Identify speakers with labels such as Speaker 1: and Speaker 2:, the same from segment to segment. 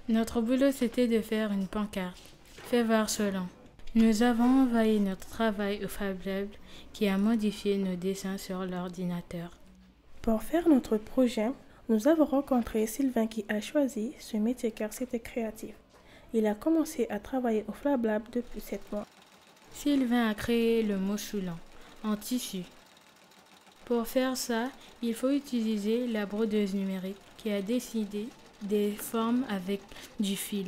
Speaker 1: Notre boulot, c'était de faire une pancarte. Fais voir Solan. Nous avons envoyé notre travail au Fab Lab qui a modifié nos dessins sur l'ordinateur.
Speaker 2: Pour faire notre projet, nous avons rencontré Sylvain qui a choisi ce métier car c'était créatif. Il a commencé à travailler au Fab Lab depuis 7 mois.
Speaker 1: Sylvain a créé le mochulan en tissu. Pour faire ça, il faut utiliser la brodeuse numérique qui a décidé des formes avec du fil.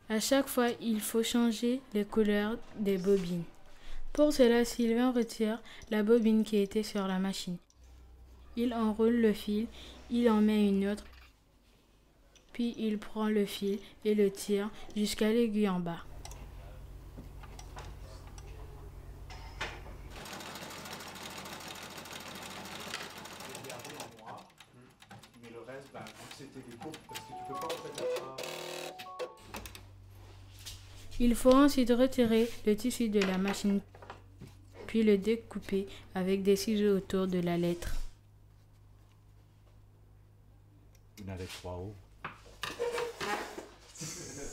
Speaker 1: À chaque fois, il faut changer les couleurs des bobines. Pour cela, Sylvain retire la bobine qui était sur la machine. Il enroule le fil, il en met une autre, puis il prend le fil et le tire jusqu'à l'aiguille en bas. Il faut ensuite retirer le tissu de la machine, puis le découper avec des ciseaux autour de la lettre.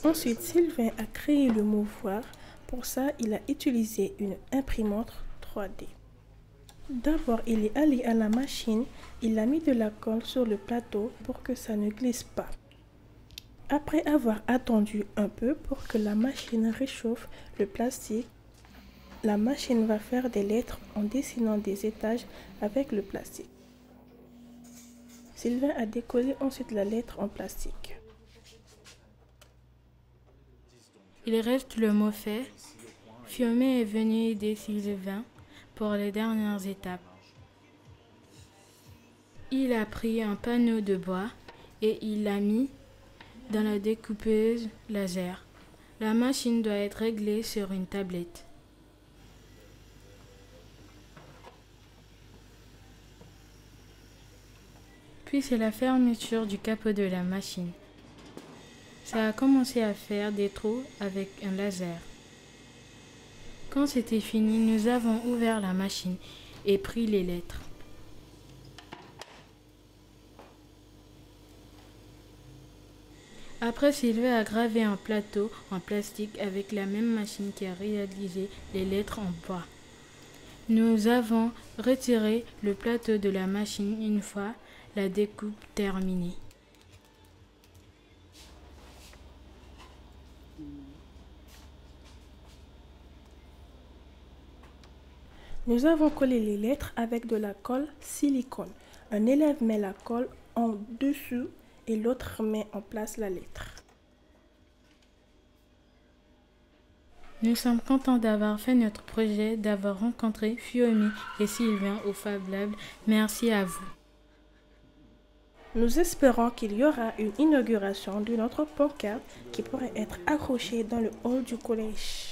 Speaker 2: Ensuite, Sylvain a créé le mouvoir. Pour ça, il a utilisé une imprimante 3D. D'abord, il est allé à la machine, il a mis de la colle sur le plateau pour que ça ne glisse pas. Après avoir attendu un peu pour que la machine réchauffe le plastique, la machine va faire des lettres en dessinant des étages avec le plastique. Sylvain a décollé ensuite la lettre en plastique.
Speaker 1: Il reste le mot fait. Fiomé est venu aider Sylvain pour les dernières étapes. Il a pris un panneau de bois et il l'a mis dans la découpeuse laser. La machine doit être réglée sur une tablette. Puis c'est la fermeture du capot de la machine. Ça a commencé à faire des trous avec un laser. Quand c'était fini, nous avons ouvert la machine et pris les lettres. Après, Sylvain a gravé un plateau en plastique avec la même machine qui a réalisé les lettres en bois. Nous avons retiré le plateau de la machine une fois la découpe terminée.
Speaker 2: Nous avons collé les lettres avec de la colle silicone. Un élève met la colle en dessous et l'autre met en place la lettre.
Speaker 1: Nous sommes contents d'avoir fait notre projet, d'avoir rencontré Fiomé et Sylvain au Fab Lab. Merci à vous.
Speaker 2: Nous espérons qu'il y aura une inauguration d'une autre pancarte qui pourrait être accrochée dans le hall du collège.